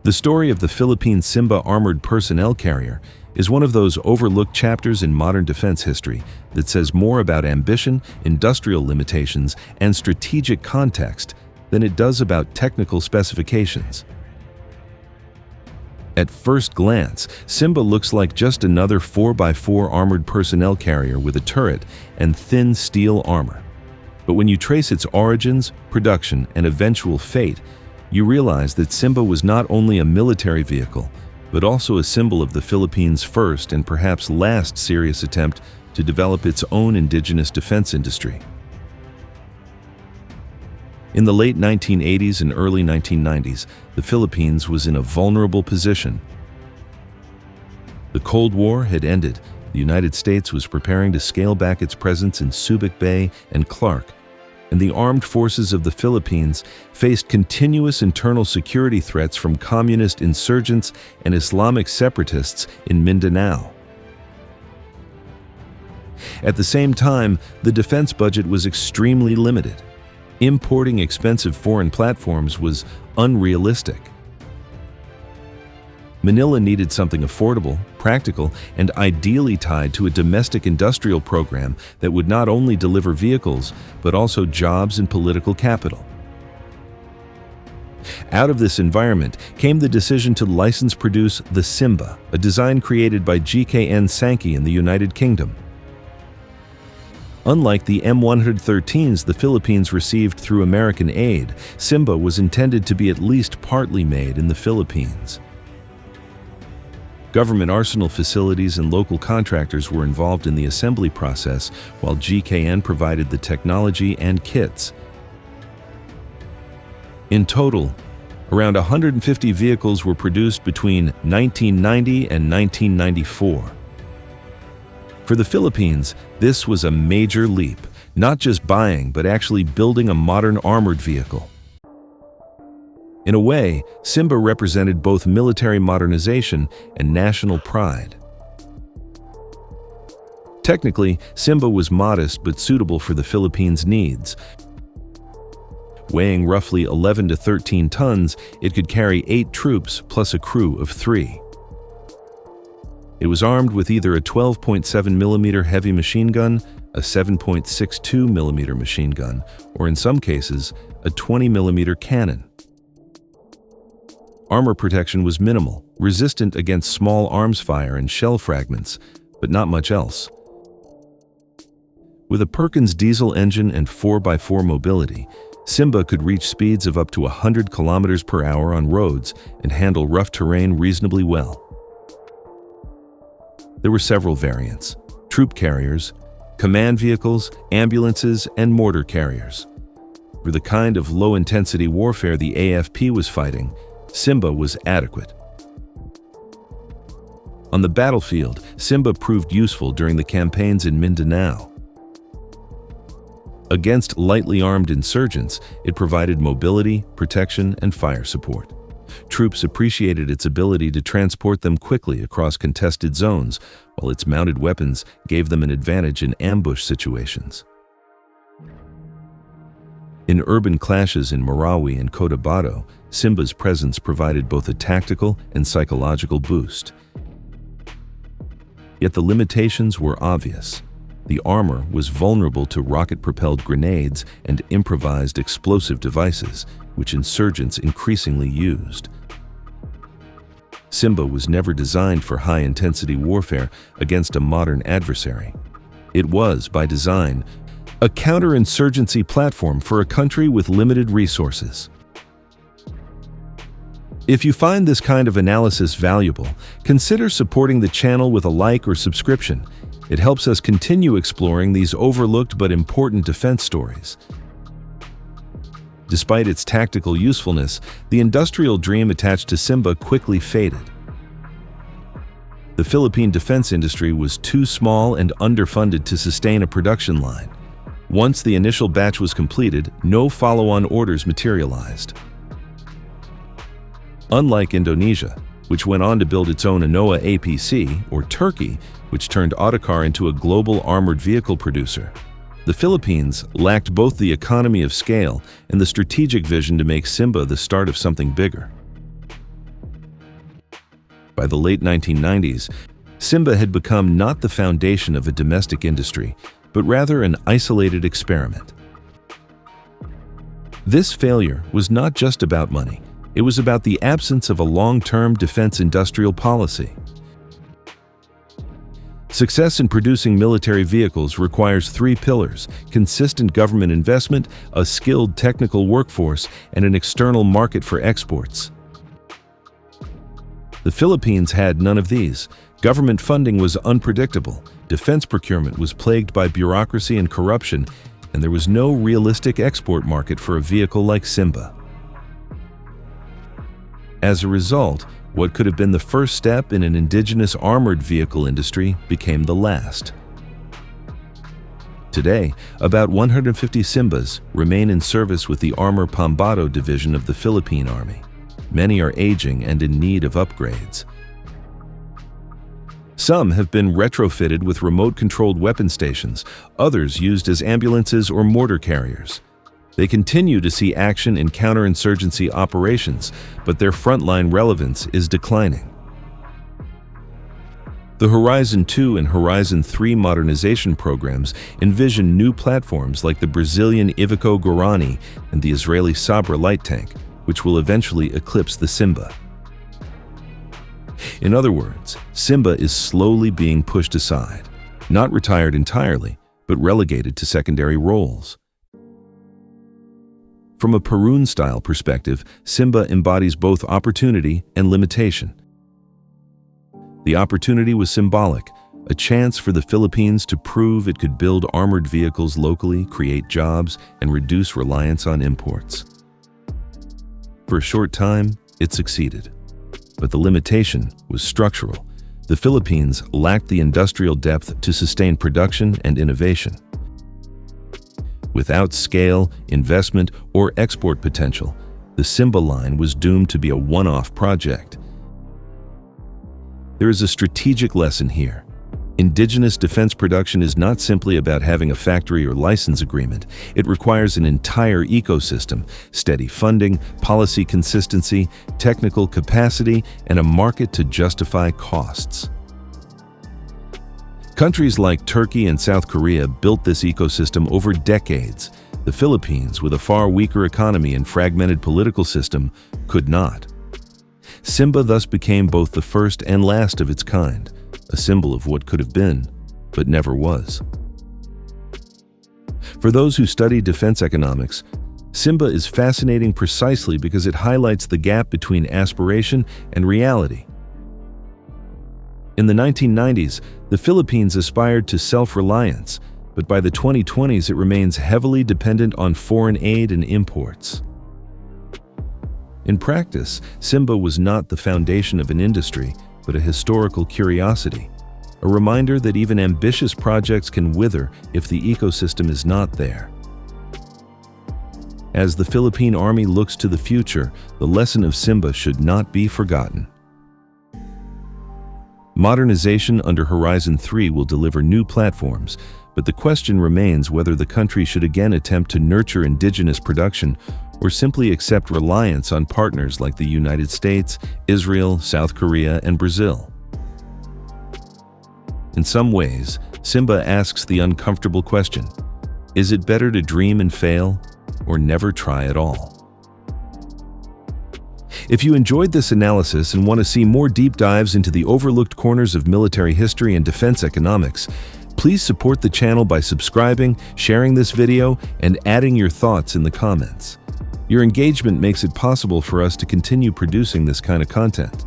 The story of the Philippine Simba armored personnel carrier is one of those overlooked chapters in modern defense history that says more about ambition, industrial limitations, and strategic context than it does about technical specifications. At first glance, Simba looks like just another 4x4 armored personnel carrier with a turret and thin steel armor. But when you trace its origins, production, and eventual fate, you realize that Simba was not only a military vehicle, but also a symbol of the Philippines' first and perhaps last serious attempt to develop its own indigenous defense industry. In the late 1980s and early 1990s, the Philippines was in a vulnerable position. The Cold War had ended. The United States was preparing to scale back its presence in Subic Bay and Clark, and the armed forces of the Philippines faced continuous internal security threats from communist insurgents and Islamic separatists in Mindanao. At the same time, the defense budget was extremely limited. Importing expensive foreign platforms was unrealistic. Manila needed something affordable, practical, and ideally tied to a domestic industrial program that would not only deliver vehicles, but also jobs and political capital. Out of this environment came the decision to license produce the Simba, a design created by GKN Sankey in the United Kingdom. Unlike the M113s the Philippines received through American aid, Simba was intended to be at least partly made in the Philippines. Government arsenal facilities and local contractors were involved in the assembly process, while GKN provided the technology and kits. In total, around 150 vehicles were produced between 1990 and 1994. For the Philippines, this was a major leap, not just buying but actually building a modern armored vehicle. In a way, Simba represented both military modernization and national pride. Technically, Simba was modest but suitable for the Philippines' needs. Weighing roughly 11 to 13 tons, it could carry 8 troops plus a crew of 3. It was armed with either a 12.7mm heavy machine gun, a 7.62mm machine gun, or in some cases, a 20mm cannon. Armor protection was minimal, resistant against small arms fire and shell fragments, but not much else. With a Perkins diesel engine and 4x4 mobility, Simba could reach speeds of up to 100 km per hour on roads and handle rough terrain reasonably well. There were several variants: troop carriers, command vehicles, ambulances, and mortar carriers. For the kind of low-intensity warfare the AFP was fighting, Simba was adequate. On the battlefield, Simba proved useful during the campaigns in Mindanao. Against lightly armed insurgents, it provided mobility, protection, and fire support. Troops appreciated its ability to transport them quickly across contested zones, while its mounted weapons gave them an advantage in ambush situations. In urban clashes in Marawi and Cotabato, Simba's presence provided both a tactical and psychological boost. Yet the limitations were obvious. The armor was vulnerable to rocket-propelled grenades and improvised explosive devices, which insurgents increasingly used. Simba was never designed for high-intensity warfare against a modern adversary. It was, by design, a counter-insurgency platform for a country with limited resources. If you find this kind of analysis valuable, consider supporting the channel with a like or subscription. It helps us continue exploring these overlooked but important defense stories. Despite its tactical usefulness, the industrial dream attached to Simba quickly faded. The Philippine defense industry was too small and underfunded to sustain a production line. Once the initial batch was completed, no follow-on orders materialized. Unlike Indonesia, which went on to build its own ANOA APC, or Turkey, which turned Otokar into a global armored vehicle producer, the Philippines lacked both the economy of scale and the strategic vision to make Simba the start of something bigger. By the late 1990s, Simba had become not the foundation of a domestic industry, but rather an isolated experiment. This failure was not just about money. It was about the absence of a long-term defense industrial policy. Success in producing military vehicles requires three pillars: consistent government investment, a skilled technical workforce, and an external market for exports. The Philippines had none of these. Government funding was unpredictable, defense procurement was plagued by bureaucracy and corruption, and there was no realistic export market for a vehicle like Simba. As a result, what could have been the first step in an indigenous armored vehicle industry became the last. Today, about 150 Simbas remain in service with the Armor Pambato division of the Philippine Army. Many are aging and in need of upgrades. Some have been retrofitted with remote-controlled weapon stations, others used as ambulances or mortar carriers. They continue to see action in counter-insurgency operations, but their frontline relevance is declining. The Horizon 2 and Horizon 3 modernization programs envision new platforms like the Brazilian Iveco Guarani and the Israeli Sabra light tank, which will eventually eclipse the Simba. In other words, Simba is slowly being pushed aside, not retired entirely, but relegated to secondary roles. From a Perun-style perspective, Simba embodies both opportunity and limitation. The opportunity was symbolic, a chance for the Philippines to prove it could build armored vehicles locally, create jobs, and reduce reliance on imports. For a short time, it succeeded. But the limitation was structural. The Philippines lacked the industrial depth to sustain production and innovation. Without scale, investment, or export potential, the Simba line was doomed to be a one-off project. There is a strategic lesson here. Indigenous defense production is not simply about having a factory or license agreement. It requires an entire ecosystem: steady funding, policy consistency, technical capacity, and a market to justify costs. Countries like Turkey and South Korea built this ecosystem over decades. The Philippines, with a far weaker economy and fragmented political system, could not. Simba thus became both the first and last of its kind, a symbol of what could have been, but never was. For those who study defense economics, Simba is fascinating precisely because it highlights the gap between aspiration and reality. In the 1990s, the Philippines aspired to self-reliance, but by the 2020s it remains heavily dependent on foreign aid and imports. In practice, Simba was not the foundation of an industry, but a historical curiosity, a reminder that even ambitious projects can wither if the ecosystem is not there. As the Philippine Army looks to the future, the lesson of Simba should not be forgotten. Modernization under Horizon 3 will deliver new platforms, but the question remains whether the country should again attempt to nurture indigenous production or simply accept reliance on partners like the United States, Israel, South Korea, and Brazil. In some ways, Simba asks the uncomfortable question: is it better to dream and fail, or never try at all? If you enjoyed this analysis and want to see more deep dives into the overlooked corners of military history and defense economics, please support the channel by subscribing, sharing this video, and adding your thoughts in the comments. Your engagement makes it possible for us to continue producing this kind of content.